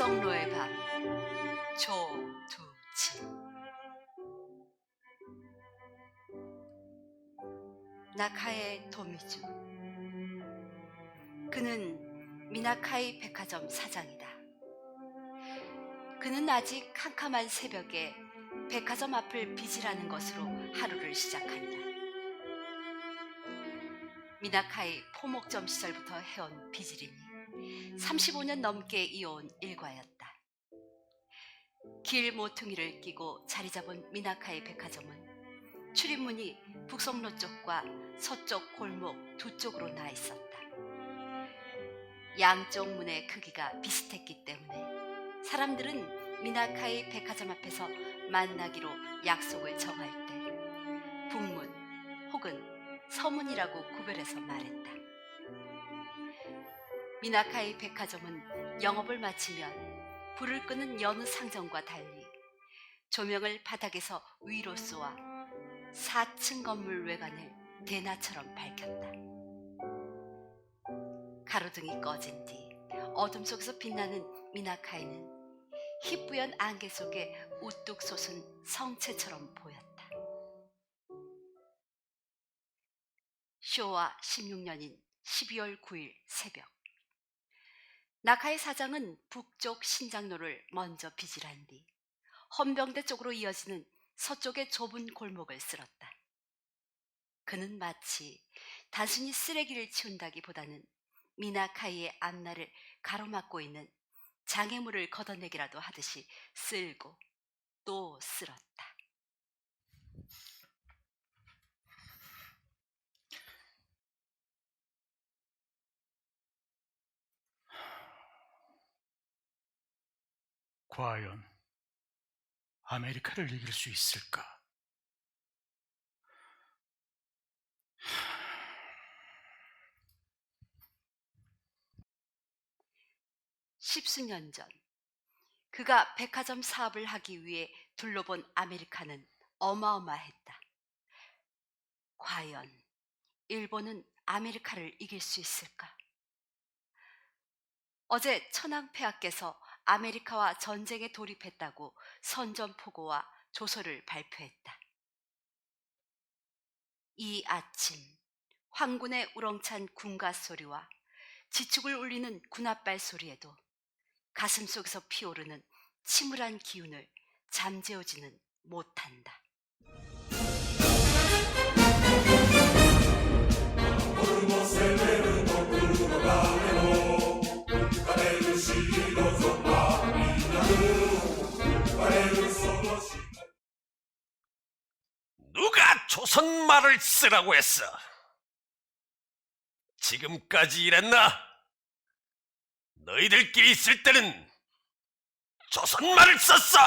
종로의 밤 조두진. 나카의 도미주. 그는 미나카이 백화점 사장이다. 그는 아직 캄캄한 새벽에 백화점 앞을 빚이라는 것으로 하루를 시작한다. 미나카이 포목점 시절부터 해온 빚이리니 35년 넘게 이어온 일과였다. 길 모퉁이를 끼고 자리 잡은 미나카이 백화점은 출입문이 북성로 쪽과 서쪽 골목 두 쪽으로 나 있었다. 양쪽 문의 크기가 비슷했기 때문에 사람들은 미나카이 백화점 앞에서 만나기로 약속을 정할 때 북문 혹은 서문이라고 구별해서 말했다. 미나카이 백화점은 영업을 마치면 불을 끄는 여느 상점과 달리 조명을 바닥에서 위로 쏘아 4층 건물 외관을 대낮처럼 밝혔다. 가로등이 꺼진 뒤 어둠 속에서 빛나는 미나카이는 희뿌연 안개 속에 우뚝 솟은 성체처럼 보였다. 쇼와 16년인 12월 9일 새벽, 나카이 사장은 북쪽 신장로를 먼저 빚이란 뒤 헌병대 쪽으로 이어지는 서쪽의 좁은 골목을 쓸었다. 그는 마치 단순히 쓰레기를 치운다기보다는 미나카이의 앞날을 가로막고 있는 장애물을 걷어내기라도 하듯이 쓸고 또 쓸었다. 과연 아메리카를 이길 수 있을까? 십수년 전 그가 백화점 사업을 하기 위해 둘러본 아메리카는 어마어마했다. 과연 일본은 아메리카를 이길 수 있을까? 어제 천황폐하께서 아메리카와 전쟁에 돌입했다고 선전포고와 조서를 발표했다. 이 아침 황군의 우렁찬 군가 소리와 지축을 울리는 군합발 소리에도 가슴 속에서 피오르는 침울한 기운을 잠재우지는 못한다. 누가 조선말을 쓰라고 했어? 지금까지 이랬나? 너희들끼리 있을 때는 조선말을 썼어!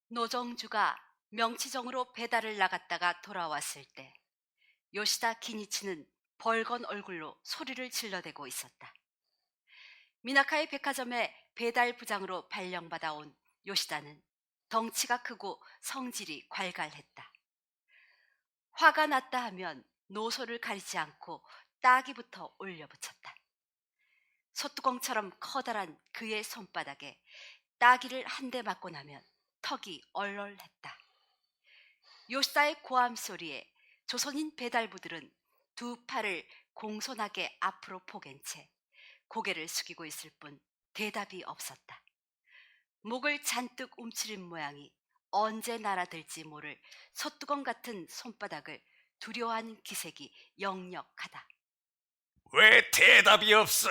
노정주가 명치정으로 배달을 나갔다가 돌아왔을 때 요시다 기니치는 벌건 얼굴로 소리를 질러대고 있었다. 미나카이 백화점의 배달 부장으로 발령받아 온 요시다는 덩치가 크고 성질이 괄괄했다. 화가 났다 하면 노소를 가리지 않고 따기부터 올려붙였다. 솥뚜껑처럼 커다란 그의 손바닥에 따기를 한 대 맞고 나면 턱이 얼얼했다. 요시다의 고함 소리에 조선인 배달부들은 두 팔을 공손하게 앞으로 포갠 채 고개를 숙이고 있을 뿐 대답이 없었다. 목을 잔뜩 움츠린 모양이 언제 날아들지 모를 솥뚜껑 같은 손바닥을 두려워하는 기색이 역력하다. 왜 대답이 없어?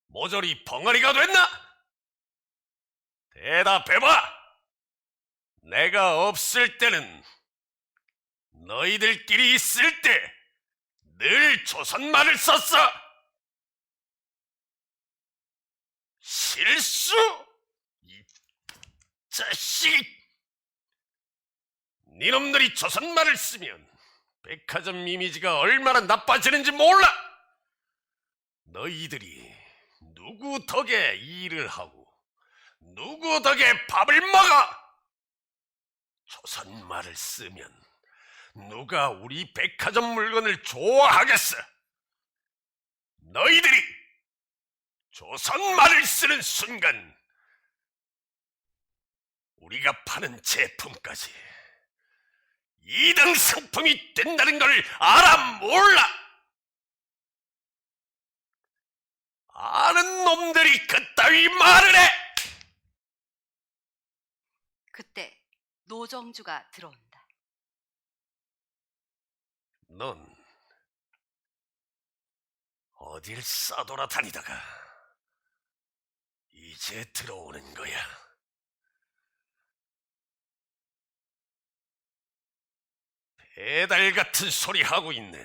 모조리 벙어리가 됐나? 대답해봐! 내가 없을 때는, 너희들끼리 있을 때 늘 조선말을 썼어! 실수! 이 자식! 니놈들이 조선말을 쓰면 백화점 이미지가 얼마나 나빠지는지 몰라! 너희들이 누구 덕에 일을 하고 누구 덕에 밥을 먹어! 조선말을 쓰면 누가 우리 백화점 물건을 좋아하겠어? 너희들이 조선말을 쓰는 순간 우리가 파는 제품까지 2등 상품이 된다는 걸 알아 몰라? 아는 놈들이 그따위 말을 해! 그때 노정주가 들어온다. 넌 어딜 싸돌아다니다가 이제 들어오는 거야. 배달 같은 소리 하고 있네.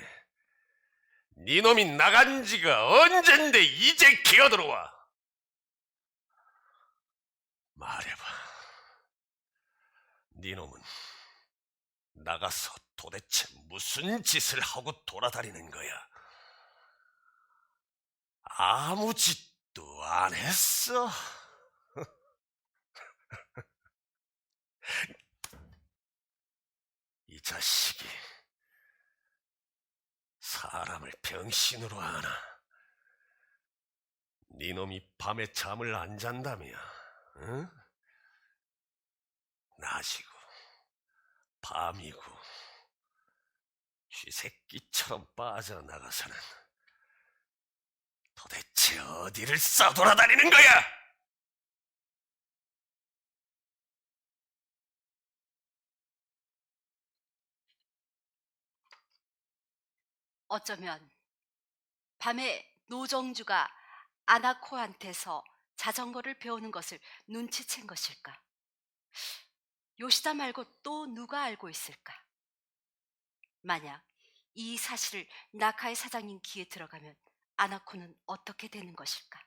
네 놈이 나간 지가 언젠데 이제 기어들어와. 말해봐. 네 놈은 나가서 도대체 무슨 짓을 하고 돌아다니는 거야? 아무 짓도 안 했어. 이 자식이 사람을 병신으로 하나. 네 놈이 밤에 잠을 안 잔다며, 응? 낮이고 밤이고 쥐새끼처럼 빠져나가서는 도대체 어디를 싸돌아다니는 거야? 어쩌면 밤에 노정주가 아나코한테서 자전거를 배우는 것을 눈치챈 것일까? 요시다 말고 또 누가 알고 있을까? 만약 이 사실을 나카의 사장님 귀에 들어가면 아나코는 어떻게 되는 것일까?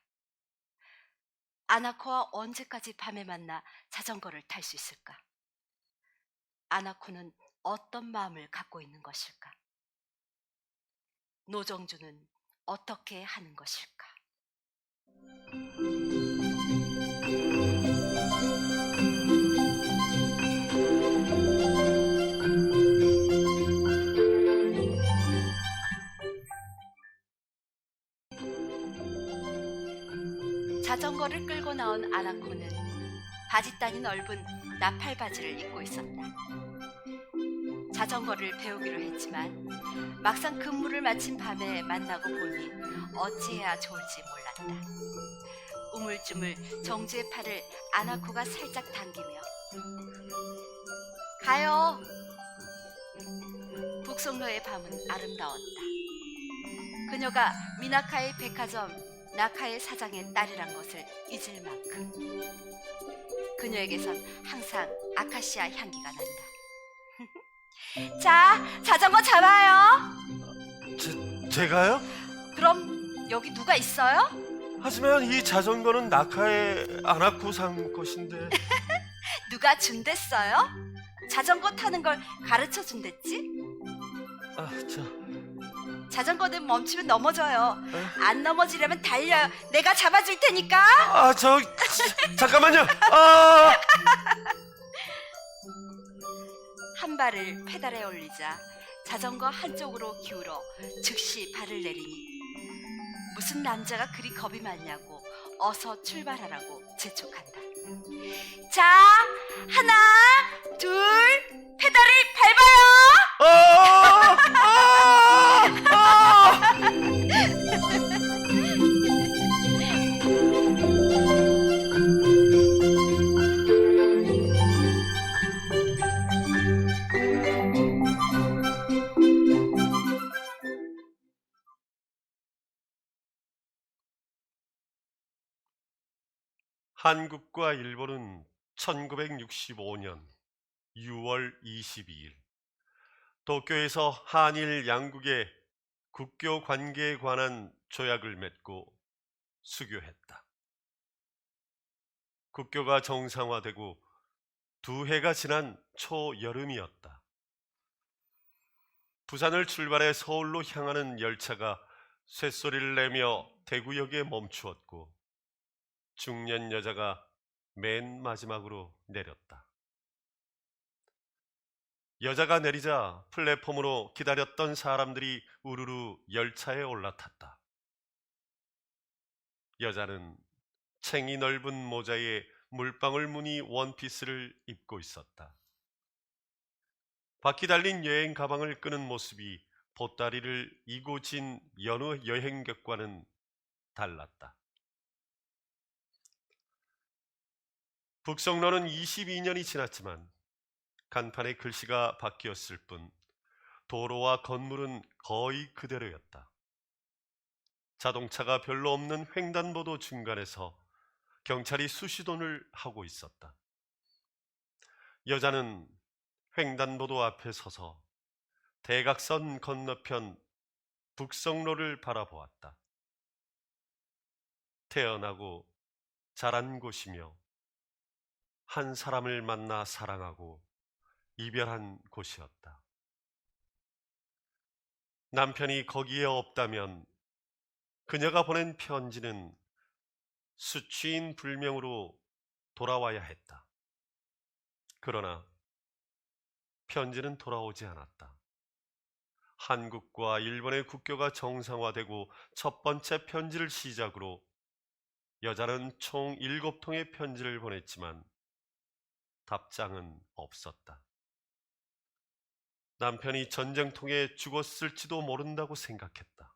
아나코와 언제까지 밤에 만나 자전거를 탈 수 있을까? 아나코는 어떤 마음을 갖고 있는 것일까? 노정주는 어떻게 하는 것일까? 자전거를 끌고 나온 아나코는 바짓단이 넓은 나팔 바지를 입고 있었다. 자전거를 배우기로 했지만 막상 근무를 마친 밤에 만나고 보니 어찌해야 좋을지 몰랐다. 우물쭈물 정주의 팔을 아나코가 살짝 당기며 가요. 북송로의 밤은 아름다웠다. 그녀가 미나카의 백화점 나카의 사장의 딸이란 것을 잊을 만큼 그녀에게선 항상 아카시아 향기가 난다. 자, 자전거 잡아요. 제가요? 그럼 여기 누가 있어요? 하지만 이 자전거는 나카의 아나코 산 것인데. 누가 준댔어요? 자전거 타는 걸 가르쳐 준댔지? 자전거는 멈추면 넘어져요. 안 넘어지려면 달려요. 내가 잡아줄 테니까. 잠깐만요. 한 발을 페달에 올리자 자전거 한쪽으로 기울어 즉시 발을 내리니 무슨 남자가 그리 겁이 많냐고 어서 출발하라고 재촉한다. 자, 하나, 둘, 페달을 밟아요. 한국과 일본은 1965년 6월 22일 도쿄에서 한일 양국의 국교 관계에 관한 조약을 맺고 수교했다. 국교가 정상화되고 2해가 지난 초여름이었다. 부산을 출발해 서울로 향하는 열차가 쇳소리를 내며 대구역에 멈추었고 중년 여자가 맨 마지막으로 내렸다. 여자가 내리자 플랫폼으로 기다렸던 사람들이 우르르 열차에 올라탔다. 여자는 챙이 넓은 모자에 물방울 무늬 원피스를 입고 있었다. 바퀴 달린 여행 가방을 끄는 모습이 보따리를 이고 진 여느 여행객과는 달랐다. 북성로는 22년이 지났지만 간판에 글씨가 바뀌었을 뿐 도로와 건물은 거의 그대로였다. 자동차가 별로 없는 횡단보도 중간에서 경찰이 수시돈을 하고 있었다. 여자는 횡단보도 앞에 서서 대각선 건너편 북성로를 바라보았다. 태어나고 자란 곳이며 한 사람을 만나 사랑하고 이별한 곳이었다. 남편이 거기에 없다면 그녀가 보낸 편지는 수취인 불명으로 돌아와야 했다. 그러나 편지는 돌아오지 않았다. 한국과 일본의 국교가 정상화되고 첫 번째 편지를 시작으로 여자는 총 7통의 편지를 보냈지만 답장은 없었다. 남편이 전쟁통에 죽었을지도 모른다고 생각했다.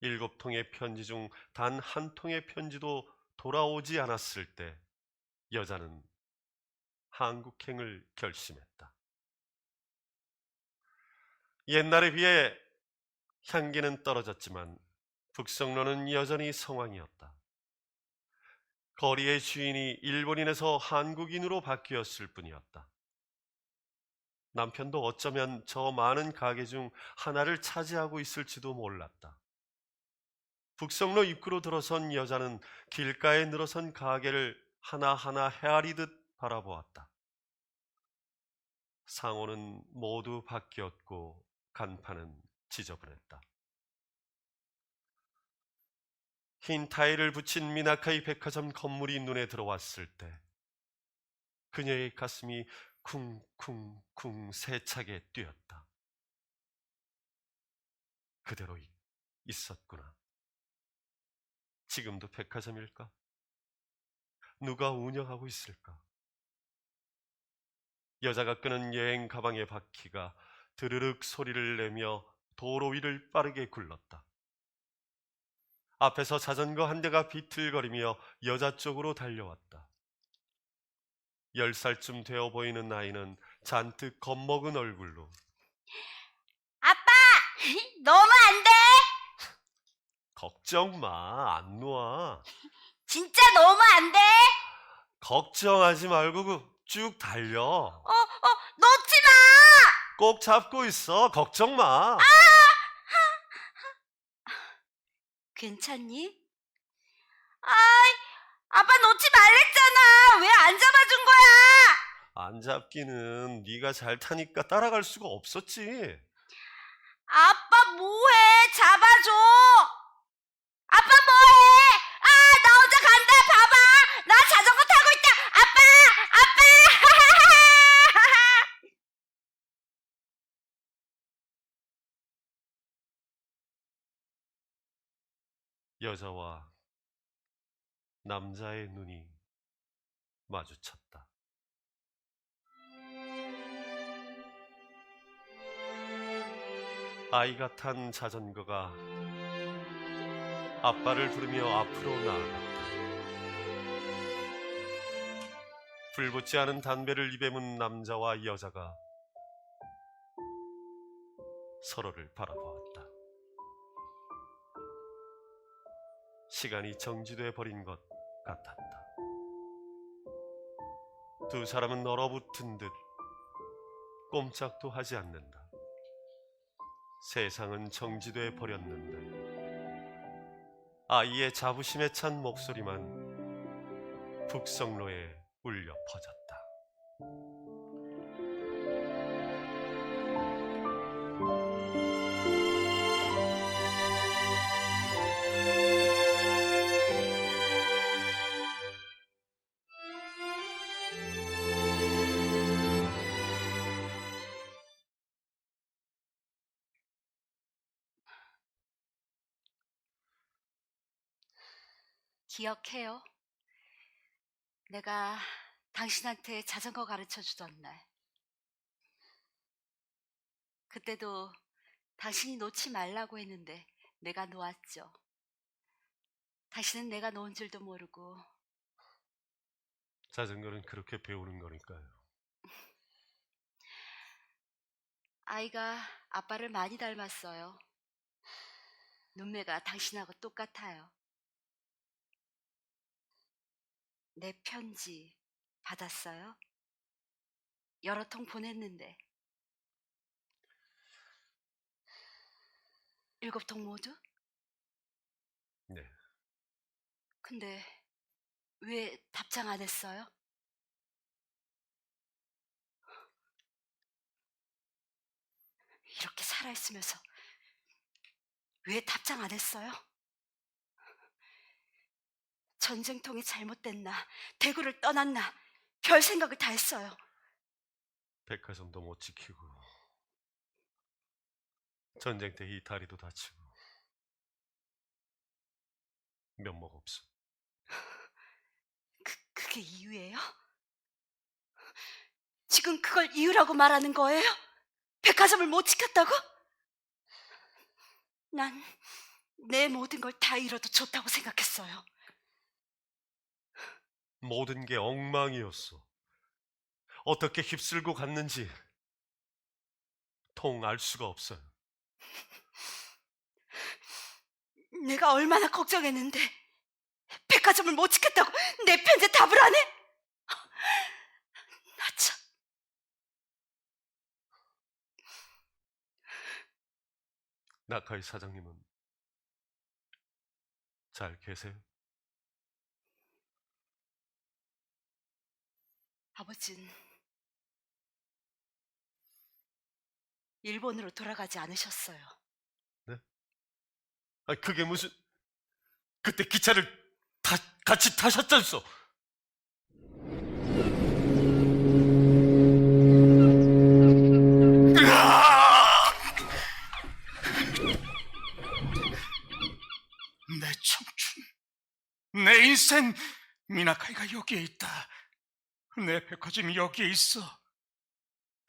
7통의 편지 중 단 한 통의 편지도 돌아오지 않았을 때 여자는 한국행을 결심했다. 옛날에 비해 향기는 떨어졌지만 북성로는 여전히 성황이었다. 거리의 주인이 일본인에서 한국인으로 바뀌었을 뿐이었다. 남편도 어쩌면 저 많은 가게 중 하나를 차지하고 있을지도 몰랐다. 북성로 입구로 들어선 여자는 길가에 늘어선 가게를 하나하나 헤아리듯 바라보았다. 상호는 모두 바뀌었고 간판은 지저분했다. 흰 타일을 붙인 미나카이 백화점 건물이 눈에 들어왔을 때 그녀의 가슴이 쿵쿵쿵 세차게 뛰었다. 그대로 있었구나. 지금도 백화점일까? 누가 운영하고 있을까? 여자가 끄는 여행 가방의 바퀴가 드르륵 소리를 내며 도로 위를 빠르게 굴렀다. 앞에서 자전거 한 대가 비틀거리며 여자 쪽으로 달려왔다. 10살쯤 되어 보이는 아이는 잔뜩 겁먹은 얼굴로 아빠! 너무 안 돼! 걱정 마, 안 놓아. 진짜 너무 안 돼! 걱정하지 말고 쭉 달려. 놓지 마! 꼭 잡고 있어. 걱정 마. 괜찮니? 아이, 아빠 놓지 말랬잖아. 왜 안 잡아준 거야? 안 잡기는 네가 잘 타니까 따라갈 수가 없었지. 아빠 뭐해? 잡아줘. 아빠 뭐해? 아, 나 혼자 간다. 봐봐. 나 자전거 타고 있다. 아빠! 아빠! 여자와 남자의 눈이 마주쳤다. 아이가 탄 자전거가 아빠를 부르며 앞으로 나아갔다. 불붙지 않은 담배를 입에 문 남자와 여자가 서로를 바라보았다. 시간이 정지돼 버린 것 같았다. 두 사람은 얼어붙은 듯 꼼짝도 하지 않는다. 세상은 정지돼 버렸는데 아이의 자부심에 찬 목소리만 북성로에 울려 퍼졌다. 기억해요? 내가 당신한테 자전거 가르쳐 주던 날. 그때도 당신이 놓지 말라고 했는데 내가 놓았죠. 당신은 내가 놓은 줄도 모르고. 자전거는 그렇게 배우는 거니까요. 아이가 아빠를 많이 닮았어요. 눈매가 당신하고 똑같아요. 내 편지 받았어요? 여러 통 보냈는데 7통 모두? 네. 근데 왜 답장 안 했어요? 이렇게 살아있으면서 왜 답장 안 했어요? 전쟁통이 잘못됐나, 대구를 떠났나, 별 생각을 다 했어요. 백화점도 못 지키고 전쟁 때 이 다리도 다치고 면목 없어. 그게 이유예요? 지금 그걸 이유라고 말하는 거예요? 백화점을 못 지켰다고? 난 내 모든 걸 다 잃어도 좋다고 생각했어요. 모든 게 엉망이었어. 어떻게 휩쓸고 갔는지 통 알 수가 없어요. 내가 얼마나 걱정했는데 백화점을 못 지켰다고 내 편지에 답을 안 해? 나 참. 나카이 사장님은 잘 계세요? 아버진 일본으로 돌아가지 않으셨어요. 네? 아니 그게 무슨 그때 기차를 같이 타셨잖소. 내 청춘, 내 인생, 미나카이가 여기에 있다. 내 백화점이 여기에 있어.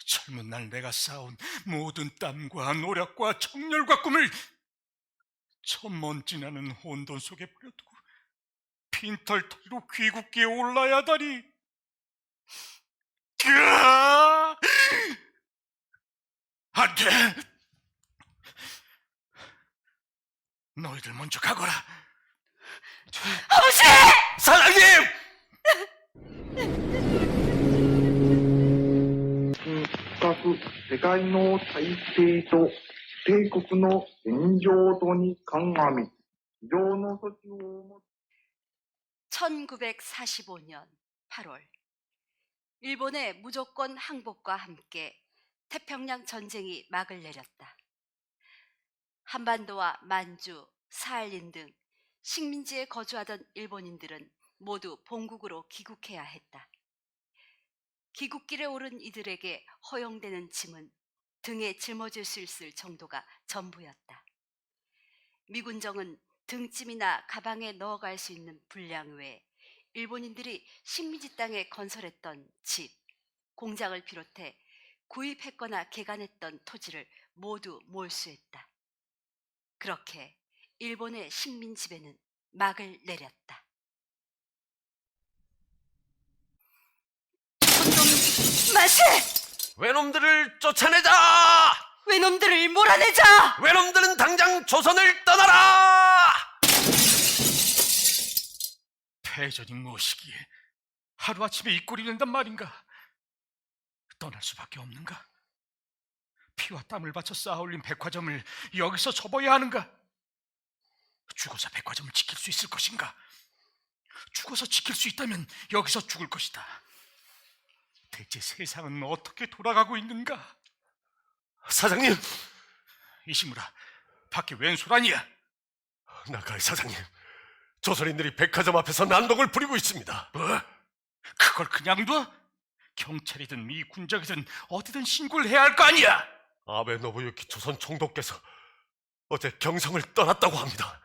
젊은 날 내가 쌓은 모든 땀과 노력과 청렬과 꿈을 저 먼지 나는 혼돈 속에 버려두고 빈털터리로 귀국기에 올라야 하다니. 으아! 안 돼! 너희들 먼저 가거라. 아버지! 사장님! 各世界の体制と帝国の現状とに鑑み、非常の措置をも 1945년 8월 일본의 무조건 항복과 함께 태평양 전쟁이 막을 내렸다. 한반도와 만주, 사할린 등 식민지에 거주하던 일본인들은 모두 본국으로 귀국해야 했다. 귀국길에 오른 이들에게 허용되는 짐은 등에 짊어질 수 있을 정도가 전부였다. 미군정은 등짐이나 가방에 넣어갈 수 있는 분량 외에 일본인들이 식민지 땅에 건설했던 집, 공장을 비롯해 구입했거나 개간했던 토지를 모두 몰수했다. 그렇게 일본의 식민지배는 막을 내렸다. 촌동 마세! 외놈들을 쫓아내자! 외놈들을 몰아내자! 외놈들은 당장 조선을 떠나라! 패전이 무엇이기에 하루아침에 이 꼴이 된단 말인가? 떠날 수밖에 없는가? 피와 땀을 바쳐 쌓아올린 백화점을 여기서 접어야 하는가? 죽어서 백화점을 지킬 수 있을 것인가? 죽어서 지킬 수 있다면 여기서 죽을 것이다. 대체 세상은 어떻게 돌아가고 있는가? 사장님! 이시무라, 밖에 웬 소란이야? 나카이 사장님, 조선인들이 백화점 앞에서 난동을 부리고 있습니다. 뭐? 그걸 그냥 둬? 경찰이든 미 군적이든 어디든 신고를 해야 할 거 아니야? 아베 노부유키 조선 총독께서 어제 경성을 떠났다고 합니다.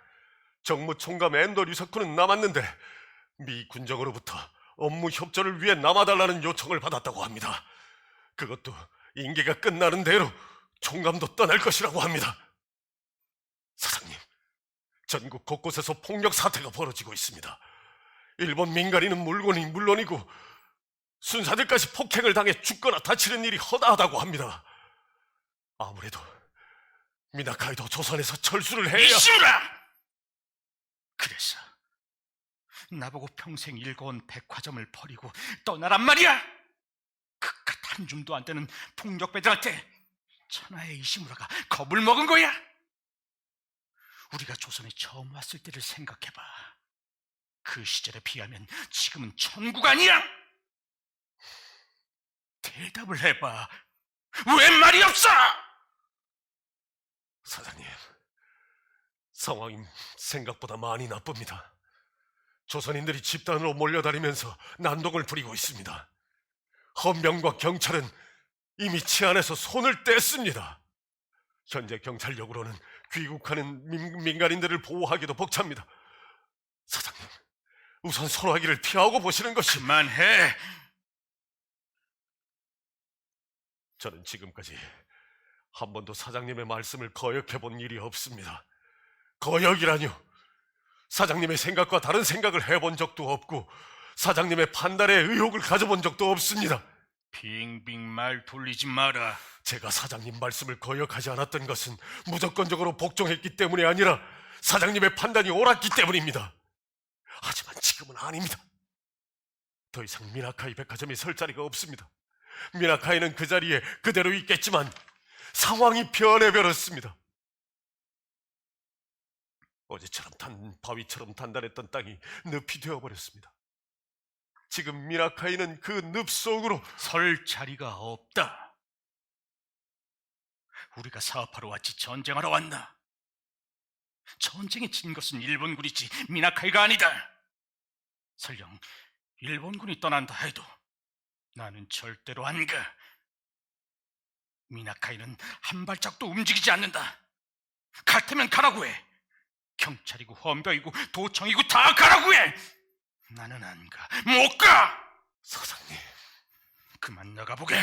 정무총감 엔더 류사쿠는 남았는데 미 군정으로부터 업무 협조를 위해 남아달라는 요청을 받았다고 합니다. 그것도 임기가 끝나는 대로 총감도 떠날 것이라고 합니다. 사장님, 전국 곳곳에서 폭력 사태가 벌어지고 있습니다. 일본 민간인은 물론이고 순사들까지 폭행을 당해 죽거나 다치는 일이 허다하다고 합니다. 아무래도 미나카이도 조선에서 철수를 해야... 이시무라! 그래서 나보고 평생 읽어온 백화점을 버리고 떠나란 말이야! 그깟 한 줌도 안 되는 폭력배들한테 천하의 이시무라가 겁을 먹은 거야! 우리가 조선에 처음 왔을 때를 생각해봐. 그 시절에 비하면 지금은 천국 아니야? 대답을 해봐. 왜 말이 없어? 사장님, 상황이 생각보다 많이 나쁩니다. 조선인들이 집단으로 몰려다니면서 난동을 부리고 있습니다. 헌병과 경찰은 이미 치안에서 손을 뗐습니다. 현재 경찰력으로는 귀국하는 민간인들을 보호하기도 벅찹니다. 사장님, 우선 소나기를 피하고 보시는 것이... 그만해. 저는 지금까지 한 번도 사장님의 말씀을 거역해 본 일이 없습니다. 거역이라뇨. 사장님의 생각과 다른 생각을 해본 적도 없고 사장님의 판단에 의혹을 가져본 적도 없습니다. 빙빙 말 돌리지 마라. 제가 사장님 말씀을 거역하지 않았던 것은 무조건적으로 복종했기 때문이 아니라 사장님의 판단이 옳았기 때문입니다. 하지만 지금은 아닙니다. 더 이상 미나카이 백화점이 설 자리가 없습니다. 미나카이는 그 자리에 그대로 있겠지만 상황이 변해버렸습니다. 어제처럼 바위처럼 단단했던 땅이 늪이 되어버렸습니다. 지금 미나카이는 그 늪 속으로... 설 자리가 없다. 우리가 사업하러 왔지 전쟁하러 왔나? 전쟁에 진 것은 일본군이지 미나카이가 아니다. 설령 일본군이 떠난다 해도 나는 절대로 안 가. 미나카이는 한 발짝도 움직이지 않는다. 갈 테면 가라고 해. 경찰이고 헌병이고 도청이고 다 가라고 해. 나는 안 가. 못 가. 사장님, 그만 나가보게.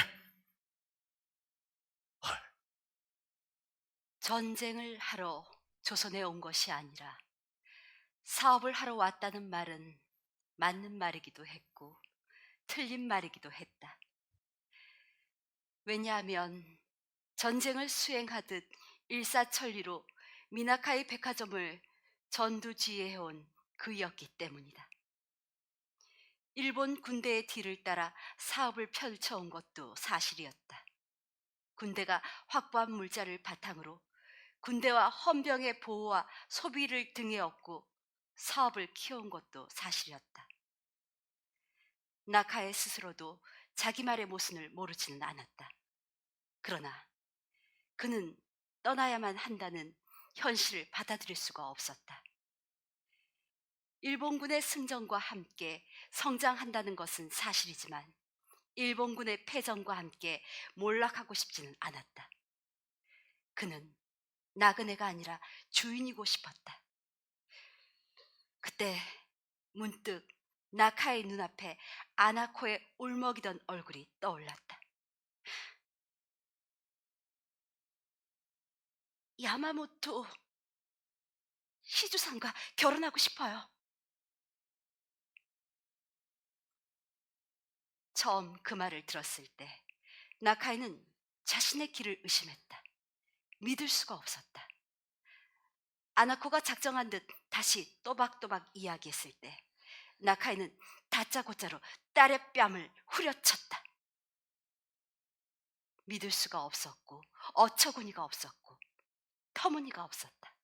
전쟁을 하러 조선에 온 것이 아니라 사업을 하러 왔다는 말은 맞는 말이기도 했고 틀린 말이기도 했다. 왜냐하면 전쟁을 수행하듯 일사천리로 미나카이 백화점을 전두지휘해온 그이었기 때문이다. 일본 군대의 뒤를 따라 사업을 펼쳐온 것도 사실이었다. 군대가 확보한 물자를 바탕으로 군대와 헌병의 보호와 소비를 등에 업고 사업을 키워온 것도 사실이었다. 나카에 스스로도 자기 말의 모순을 모르지는 않았다. 그러나 그는 떠나야만 한다는 현실을 받아들일 수가 없었다. 일본군의 승전과 함께 성장한다는 것은 사실이지만 일본군의 패전과 함께 몰락하고 싶지는 않았다. 그는 나그네가 아니라 주인이고 싶었다. 그때 문득 나카의 눈앞에 아나코의 울먹이던 얼굴이 떠올랐다. 야마모토 시주상과 결혼하고 싶어요. 처음 그 말을 들었을 때 나카이는 자신의 귀를 의심했다. 믿을 수가 없었다. 아나코가 작정한 듯 다시 또박또박 이야기했을 때 나카이는 다짜고짜로 딸의 뺨을 후려쳤다. 믿을 수가 없었고 어처구니가 없었고 터무니가 없었다.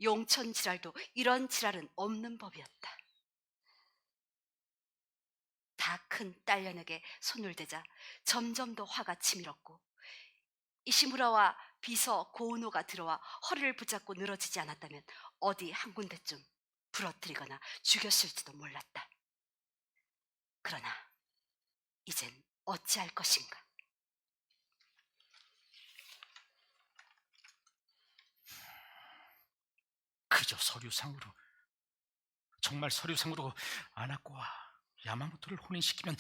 용천 지랄도 이런 지랄은 없는 법이었다. 다 큰 딸년에게 손을 대자 점점 더 화가 치밀었고 이시무라와 비서 고우노가 들어와 허리를 붙잡고 늘어지지 않았다면 어디 한 군데쯤 부러뜨리거나 죽였을지도 몰랐다. 그러나 이젠 어찌할 것인가. 그저 서류상으로, 정말 서류상으로 아나코와 야마모토를 혼인시키면,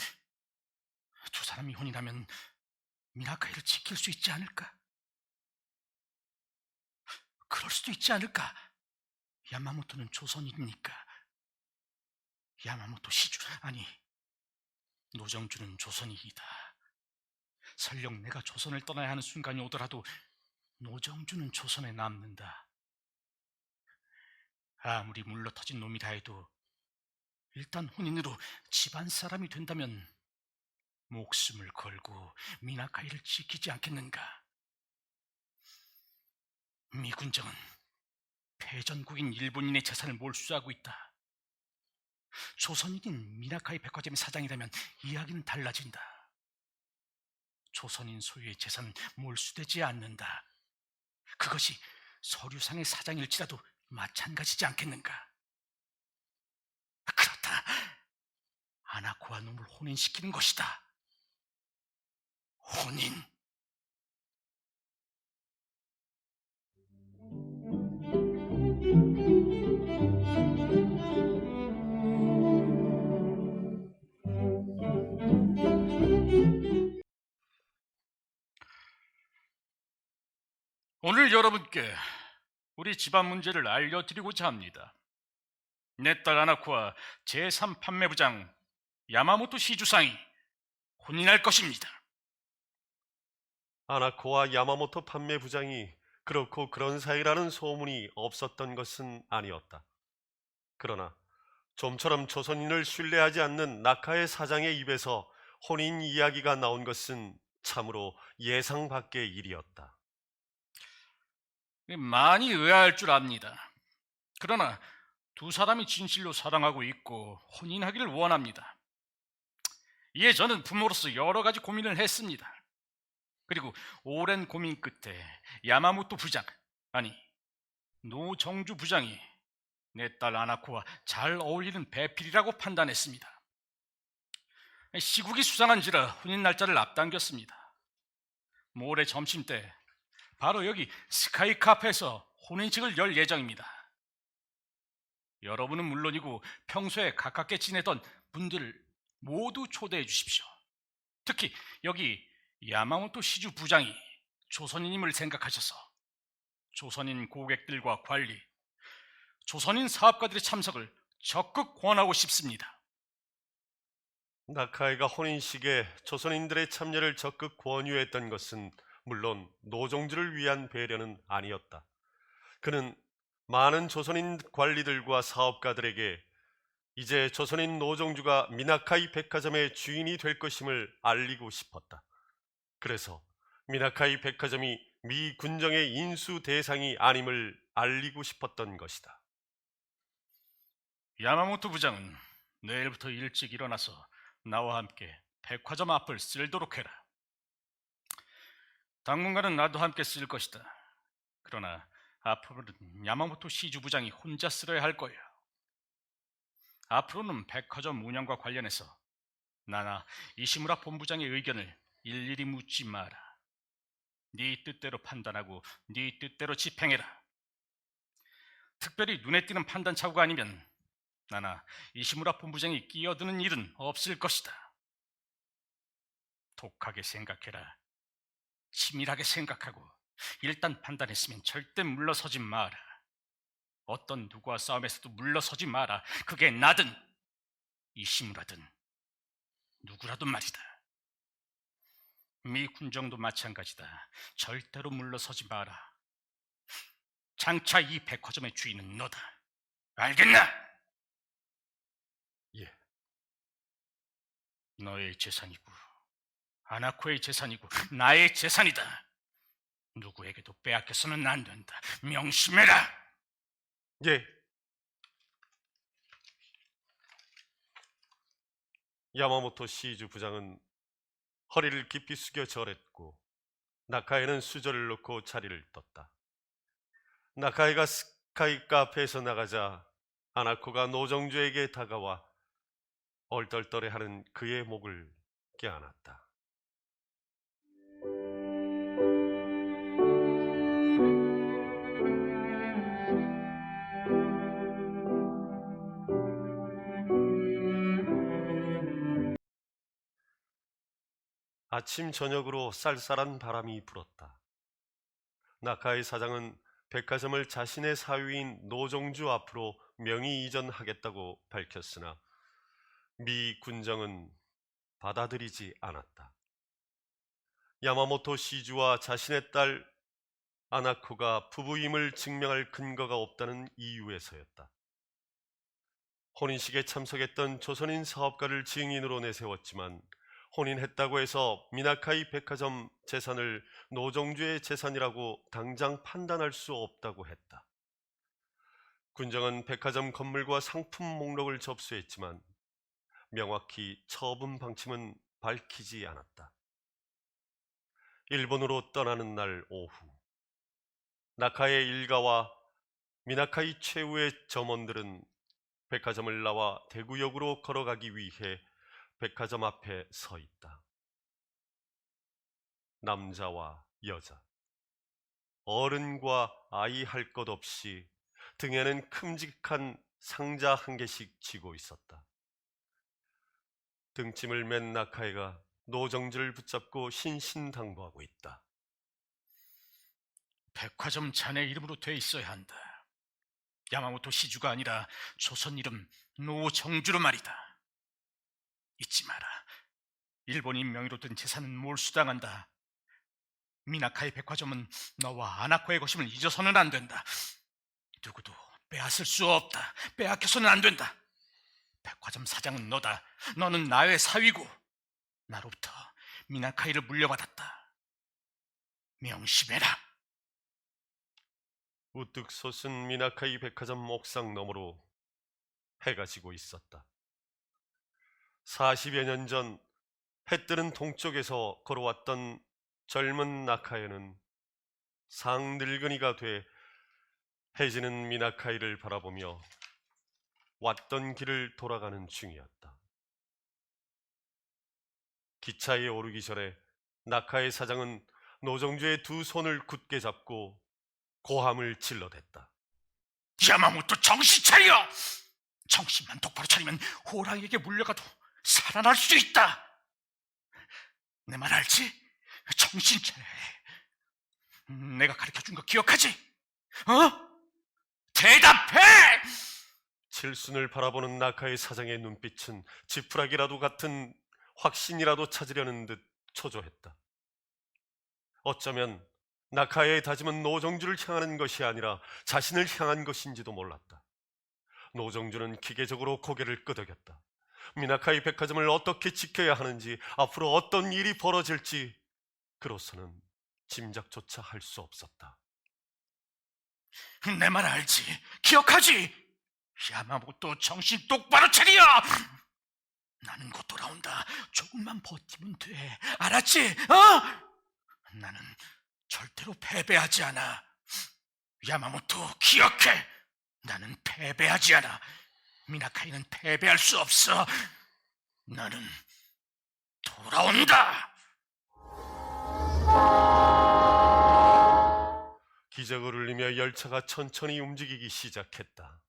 두 사람이 혼인하면 미나카이를 지킬 수 있지 않을까? 그럴 수도 있지 않을까? 야마모토는 조선인이니까. 야마모토 시주, 아니, 노정주는 조선인이다. 설령 내가 조선을 떠나야 하는 순간이 오더라도 노정주는 조선에 남는다. 아무리 물러터진 놈이라 해도 일단 혼인으로 집안 사람이 된다면 목숨을 걸고 미나카이를 지키지 않겠는가? 미군정은 패전국인 일본인의 재산을 몰수하고 있다. 조선인인 미나카이 백화점의 사장이라면 이야기는 달라진다. 조선인 소유의 재산은 몰수되지 않는다. 그것이 서류상의 사장일지라도 마찬가지지 않겠는가? 그렇다. 아나코와 놈을 혼인시키는 것이다. 혼인. 오늘 여러분께 우리 집안 문제를 알려드리고자 합니다. 내 딸 아나코와 제3판매부장 야마모토 시주상이 혼인할 것입니다. 아나코와 야마모토 판매 부장이 그렇고 그런 사이라는 소문이 없었던 것은 아니었다. 그러나 좀처럼 조선인을 신뢰하지 않는 나카의 사장의 입에서 혼인 이야기가 나온 것은 참으로 예상 밖의 일이었다. 많이 의아할 줄 압니다. 그러나 두 사람이 진실로 사랑하고 있고 혼인하기를 원합니다. 이에 저는 부모로서 여러 가지 고민을 했습니다. 그리고 오랜 고민 끝에 야마모토 부장, 아니 노정주 부장이 내 딸 아나코와 잘 어울리는 배필이라고 판단했습니다. 시국이 수상한지라 혼인 날짜를 앞당겼습니다. 모레 점심때 바로 여기 스카이 카페에서 혼인식을 열 예정입니다. 여러분은 물론이고 평소에 가깝게 지내던 분들을 모두 초대해 주십시오. 특히 여기 야마모토 시주 부장이 조선인임을 생각하셔서 조선인 고객들과 관리, 조선인 사업가들의 참석을 적극 권하고 싶습니다. 나카이가 혼인식에 조선인들의 참여를 적극 권유했던 것은 물론 노정주를 위한 배려는 아니었다. 그는 많은 조선인 관리들과 사업가들에게 이제 조선인 노정주가 미나카이 백화점의 주인이 될 것임을 알리고 싶었다. 그래서 미나카이 백화점이 미 군정의 인수 대상이 아님을 알리고 싶었던 것이다. 야마모토 부장은 내일부터 일찍 일어나서 나와 함께 백화점 앞을 쓸도록 해라. 당분간은 나도 함께 쓸 것이다. 그러나 앞으로는 야마모토 시주 부장이 혼자 쓸어야 할 거야. 앞으로는 백화점 운영과 관련해서 나나 이시무라 본부장의 의견을 일일이 묻지 마라. 네 뜻대로 판단하고 네 뜻대로 집행해라. 특별히 눈에 띄는 판단 착오가 아니면 나나 이시무라 본부장이 끼어드는 일은 없을 것이다. 독하게 생각해라. 치밀하게 생각하고 일단 판단했으면 절대 물러서지 마라. 어떤 누구와 싸움에서도 물러서지 마라. 그게 나든 이시무라든 누구라도 말이다. 미 군정도 마찬가지다. 절대로 물러서지 마라. 장차 이 백화점의 주인은 너다. 알겠나? 예. 너의 재산이고 아나코의 재산이고 나의 재산이다. 누구에게도 빼앗겨서는 안 된다. 명심해라. 예. 야마모토 시주 부장은 허리를 깊이 숙여 절했고 나카이는 수저를 놓고 자리를 떴다. 나카이가 스카이 카페에서 나가자 아나코가 노정주에게 다가와 얼떨떨해하는 그의 목을 껴안았다. 아침 저녁으로 쌀쌀한 바람이 불었다. 나카의 사장은 백화점을 자신의 사위인 노정주 앞으로 명의 이전하겠다고 밝혔으나 미 군정은 받아들이지 않았다. 야마모토 시주와 자신의 딸 아나코가 부부임을 증명할 근거가 없다는 이유에서였다. 혼인식에 참석했던 조선인 사업가를 증인으로 내세웠지만 혼인했다고 해서 미나카이 백화점 재산을 노정주의 재산이라고 당장 판단할 수 없다고 했다. 군정은 백화점 건물과 상품 목록을 접수했지만 명확히 처분 방침은 밝히지 않았다. 일본으로 떠나는 날 오후, 나카의 일가와 미나카이 최후의 점원들은 백화점을 나와 대구역으로 걸어가기 위해 백화점 앞에 서 있다. 남자와 여자, 어른과 아이 할 것 없이 등에는 큼직한 상자 한 개씩 쥐고 있었다. 등짐을 맨 나카이가 노정주를 붙잡고 신신당부하고 있다. 백화점 자네 이름으로 돼 있어야 한다. 야마모토 시주가 아니라 조선 이름 노정주로 말이다. 잊지 마라. 일본인 명의로 된 재산은 몰수당한다. 미나카이 백화점은 너와 아나코의 것임을 잊어서는 안 된다. 누구도 빼앗을 수 없다. 빼앗겨서는 안 된다. 백화점 사장은 너다. 너는 나의 사위고 나로부터 미나카이를 물려받았다. 명심해라. 우뚝 솟은 미나카이 백화점 옥상 너머로 해가 지고 있었다. 40여 년 전 해뜨는 동쪽에서 걸어왔던 젊은 나카이는 상늙은이가 돼 해지는 미나카이를 바라보며 왔던 길을 돌아가는 중이었다. 기차에 오르기 전에 나카의 사장은 노정주의 두 손을 굳게 잡고 고함을 질러댔다. 야마모토 정신 차려! 정신만 똑바로 차리면 호랑이에게 물려가도 살아날 수 있다. 내 말 알지? 정신 차려. 내가 가르쳐준 거 기억하지? 대답해! 칠순을 바라보는 나카의 사장의 눈빛은 지푸라기라도 같은 확신이라도 찾으려는 듯 초조했다. 어쩌면 나카의 다짐은 노정주를 향하는 것이 아니라 자신을 향한 것인지도 몰랐다. 노정주는 기계적으로 고개를 끄덕였다. 미나카이 백화점을 어떻게 지켜야 하는지, 앞으로 어떤 일이 벌어질지 그로서는 짐작조차 할 수 없었다. 내 말 알지? 기억하지? 야마모토 정신 똑바로 차려! 나는 곧 돌아온다. 조금만 버티면 돼. 알았지? 나는 절대로 패배하지 않아. 야마모토 기억해. 나는 패배하지 않아. 미나카이는 패배할 수 없어. 나는 돌아온다. 기적을 울리며 열차가 천천히 움직이기 시작했다.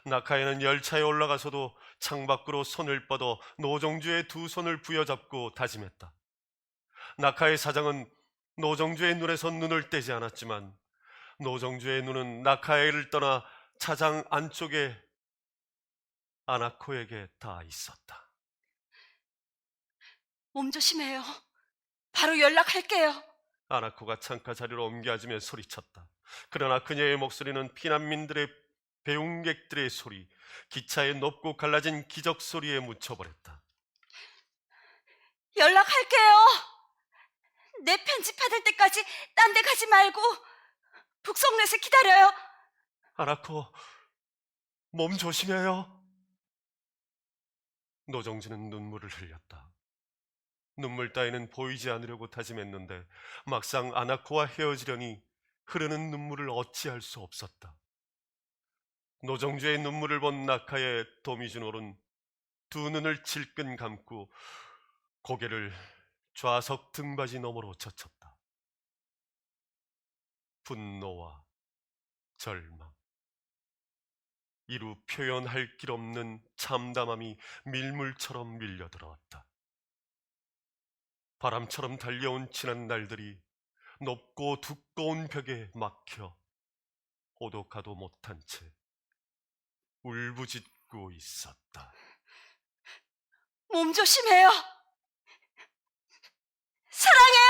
나카이는 열차에 올라가서도 창밖으로 손을 뻗어 노정주의 두 손을 부여잡고 다짐했다. 나카의 사장은 노정주의 눈에서 눈을 떼지 않았지만 노정주의 눈은 나카이를 떠나 차장 안쪽에 아나코에게 닿아 있었다. 몸 조심해요. 바로 연락할게요. 아나코가 창가 자리로 옮겨 앉으며 소리쳤다. 그러나 그녀의 목소리는 피난민들의 배웅객들의 소리, 기차의 높고 갈라진 기적 소리에 묻혀버렸다. 연락할게요. 내 편지 받을 때까지 딴 데 가지 말고 북성로에서 기다려요. 아나코, 몸 조심해요. 노정주는 눈물을 흘렸다. 눈물 따위는 보이지 않으려고 다짐했는데 막상 아나코와 헤어지려니 흐르는 눈물을 어찌할 수 없었다. 노정주의 눈물을 본 나카의 도미주노는 두 눈을 질끈 감고 고개를 좌석 등받이 너머로 젖혔다. 분노와 절망, 이루 표현할 길 없는 참담함이 밀물처럼 밀려들어왔다. 바람처럼 달려온 지난 날들이 높고 두꺼운 벽에 막혀 오도 가도 못한 채 울부짖고 있었다. 몸 조심해요. 사랑해요.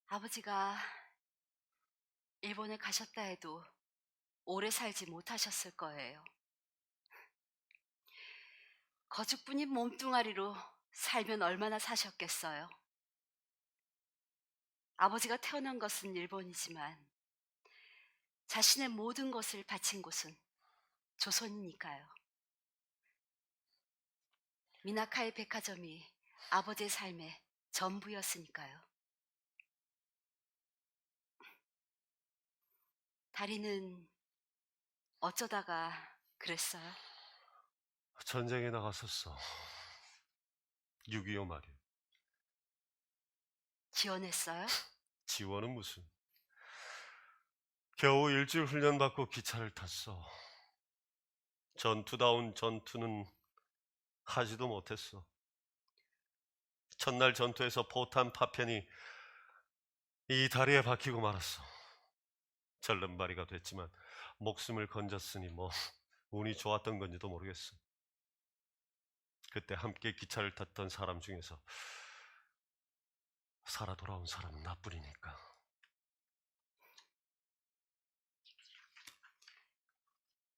아버지가 일본에 가셨다 해도 오래 살지 못하셨을 거예요. 거죽뿐인 몸뚱아리로 살면 얼마나 사셨겠어요. 아버지가 태어난 것은 일본이지만 자신의 모든 것을 바친 곳은 조선이니까요. 미나카이 백화점이 아버지의 삶의 전부였으니까요. 다리는 어쩌다가 그랬어요? 전쟁에 나갔었어. 6.25 말이야. 지원했어요? 지원은 무슨. 겨우 일주일 훈련받고 기차를 탔어. 전투다운 전투는 하지도 못했어. 첫날 전투에서 포탄 파편이 이 다리에 박히고 말았어. 절름발이가 됐지만 목숨을 건졌으니 뭐 운이 좋았던 건지도 모르겠어. 그때 함께 기차를 탔던 사람 중에서 살아 돌아온 사람은 나뿐이니까.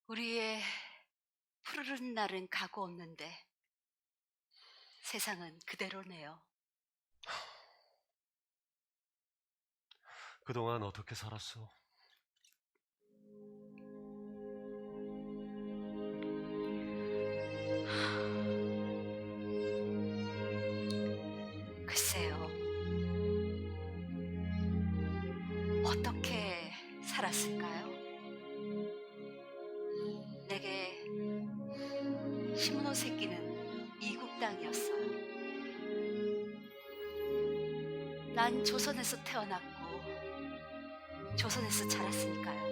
우리의 푸르른 날은 가고 없는데 세상은 그대로네요. 그동안 어떻게 살았어? 글쎄요. 어떻게 살았을까요? 내게 시모노세키는 이국 땅이었어요. 난 조선에서 태어났고 조선에서 자랐으니까요.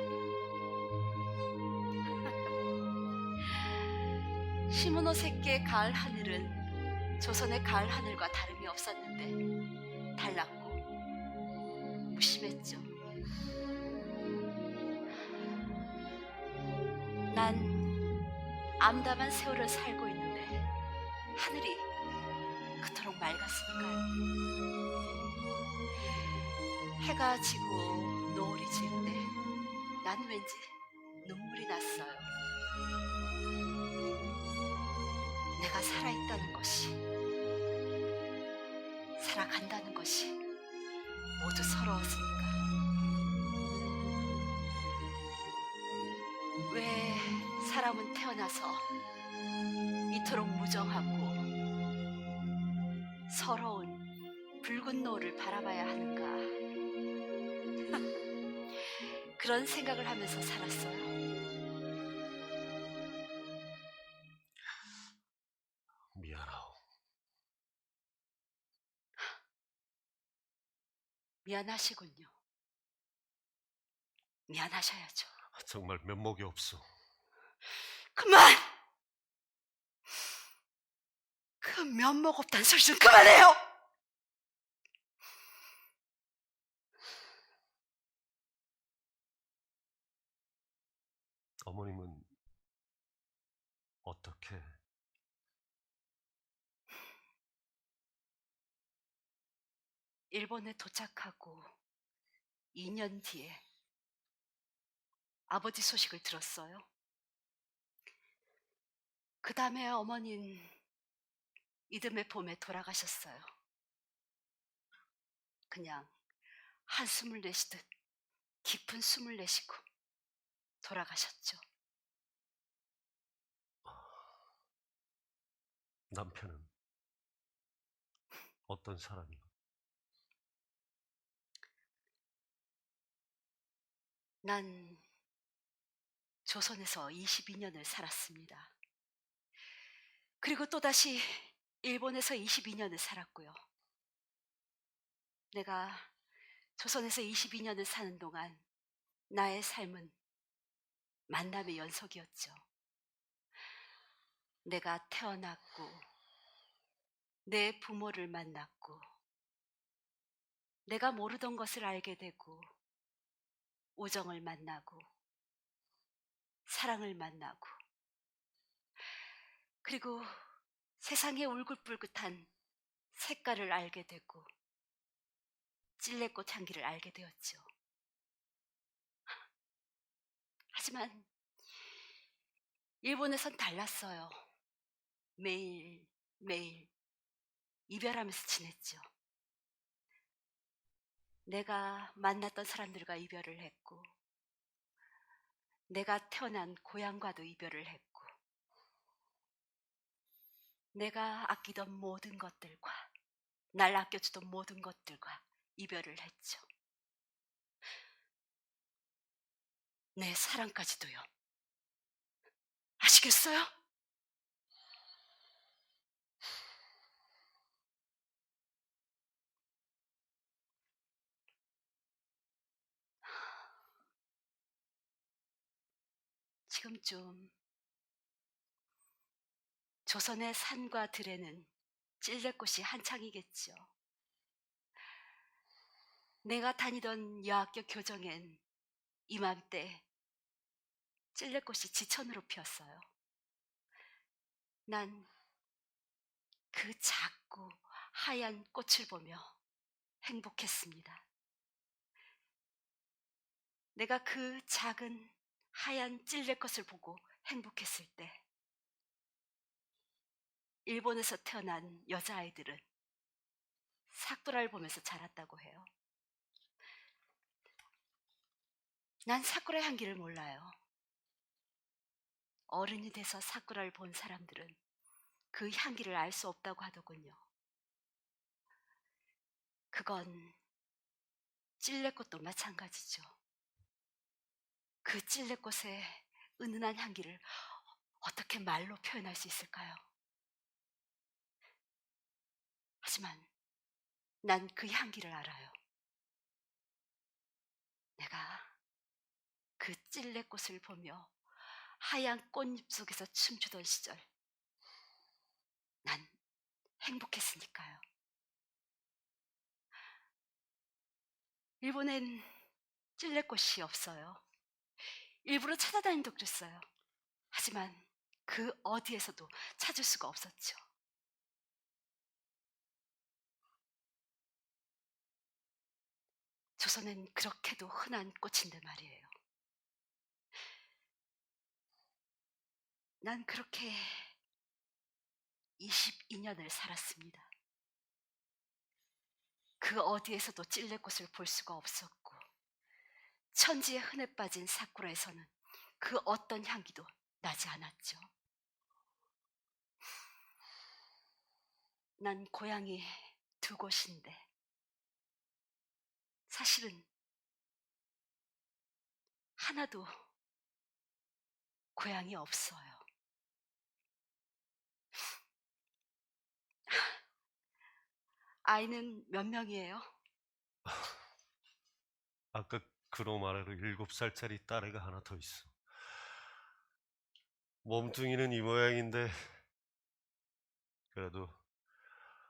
시모노세키의 가을 하늘은 조선의 가을 하늘과 다름이 없었는데 달랐고 무심했죠. 난 암담한 세월을 살고 있는데 하늘이 그토록 맑았으니까요. 해가 지고 노을이 질 때 난 왠지 눈물이 났어요. 내가 살아있다는 것이, 살아간다는 것이 모두 서러웠으니까. 왜 사람은 태어나서 이토록 무정하고 서러운 붉은 노을을 바라봐야 하는가? 그런 생각을 하면서 살았어요. 미안하오. 미안하시군요. 미안하셔야죠. 정말 면목이 없어. 그만! 그 면목 없단 소리 좀 그만해요! 어머님은 어떻게? 일본에 도착하고 2년 뒤에 아버지 소식을 들었어요. 그 다음에 어머니는 이듬해 봄에 돌아가셨어요. 그냥 한숨을 내쉬듯 깊은 숨을 내쉬고 돌아가셨죠. 남편은 어떤 사람이야? 난 조선에서 22년을 살았습니다. 그리고 또다시 일본에서 22년을 살았고요. 내가 조선에서 22년을 사는 동안 나의 삶은 만남의 연속이었죠. 내가 태어났고, 내 부모를 만났고, 내가 모르던 것을 알게 되고, 우정을 만나고, 사랑을 만나고, 그리고 세상의 울긋불긋한 색깔을 알게 되고, 찔레꽃 향기를 알게 되었죠. 하지만 일본에선 달랐어요. 매일 매일 이별하면서 지냈죠. 내가 만났던 사람들과 이별을 했고, 내가 태어난 고향과도 이별을 했고, 내가 아끼던 모든 것들과 날 아껴주던 모든 것들과 이별을 했죠. 내 사랑까지도요. 아시겠어요? 지금쯤 조선의 산과 들에는 찔레꽃이 한창이겠죠. 내가 다니던 여학교 교정엔 이맘때 찔레꽃이 지천으로 피었어요. 난 그 작고 하얀 꽃을 보며 행복했습니다. 내가 그 작은 하얀 찔레꽃을 보고 행복했을 때, 일본에서 태어난 여자아이들은 사쿠라를 보면서 자랐다고 해요. 난 사쿠라 향기를 몰라요. 어른이 돼서 사쿠라를 본 사람들은 그 향기를 알 수 없다고 하더군요. 그건 찔레꽃도 마찬가지죠. 그 찔레꽃의 은은한 향기를 어떻게 말로 표현할 수 있을까요? 하지만 난 그 향기를 알아요. 내가 그 찔레꽃을 보며 하얀 꽃잎 속에서 춤추던 시절, 난 행복했으니까요. 일본엔 찔레꽃이 없어요. 일부러 찾아다니도 그랬어요. 하지만 그 어디에서도 찾을 수가 없었죠. 조선은 그렇게도 흔한 꽃인데 말이에요. 난 그렇게 22년을 살았습니다. 그 어디에서도 찔레꽃을 볼 수가 없었고, 천지에 흔해 빠진 사쿠라에서는 그 어떤 향기도 나지 않았죠. 난 고향이 두 곳인데 사실은 하나도 고향이 없어요. 아이는 몇 명이에요? 아까 그놈 아래로 7살짜리 딸애가 하나 더 있어. 몸뚱이는 이 모양인데 그래도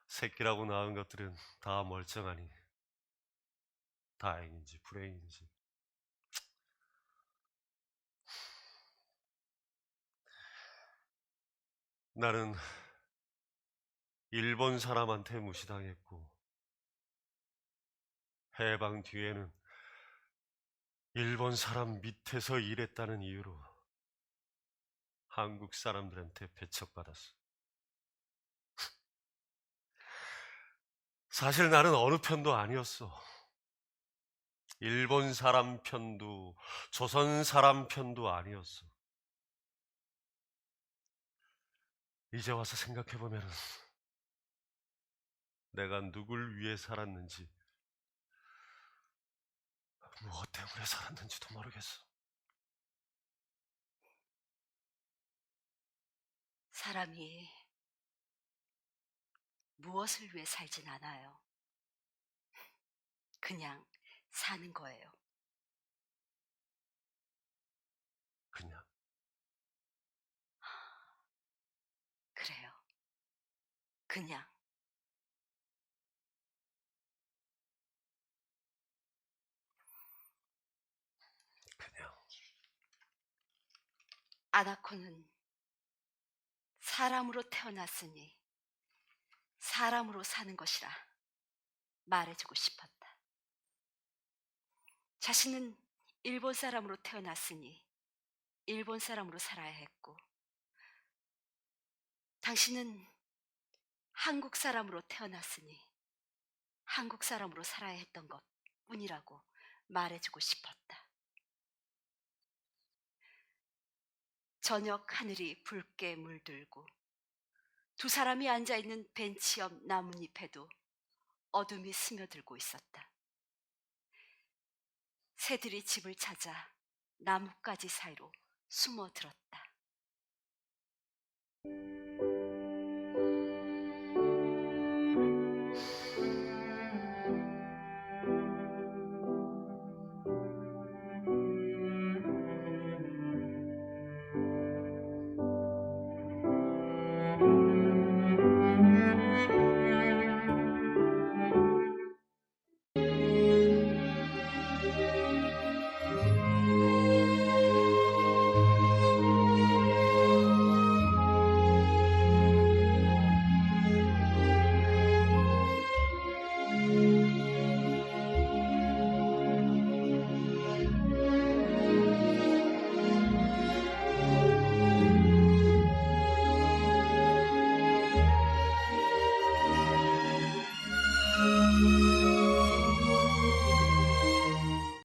새끼라고 낳은 것들은 다 멀쩡하니 다행인지 불행인지. 나는 일본 사람한테 무시당했고 해방 뒤에는 일본 사람 밑에서 일했다는 이유로 한국 사람들한테 배척받았어. 사실 나는 어느 편도 아니었어. 일본 사람 편도 조선 사람 편도 아니었어. 이제 와서 생각해보면 내가 누굴 위해 살았는지, 무엇 때문에 살았는지도 모르겠어. 사람이 무엇을 위해 살진 않아요. 그냥 사는 거예요. 그냥. 그래요. 그냥. 그냥. 아나코는 사람으로 태어났으니 사람으로 사는 것이라 말해주고 싶었다. 자신은 일본 사람으로 태어났으니 일본 사람으로 살아야 했고, 당신은 한국 사람으로 태어났으니 한국 사람으로 살아야 했던 것 뿐이라고 말해주고 싶었다. 저녁 하늘이 붉게 물들고 두 사람이 앉아있는 벤치 옆 나뭇잎에도 어둠이 스며들고 있었다. 새들이 집을 찾아 나뭇가지 사이로 숨어들었다.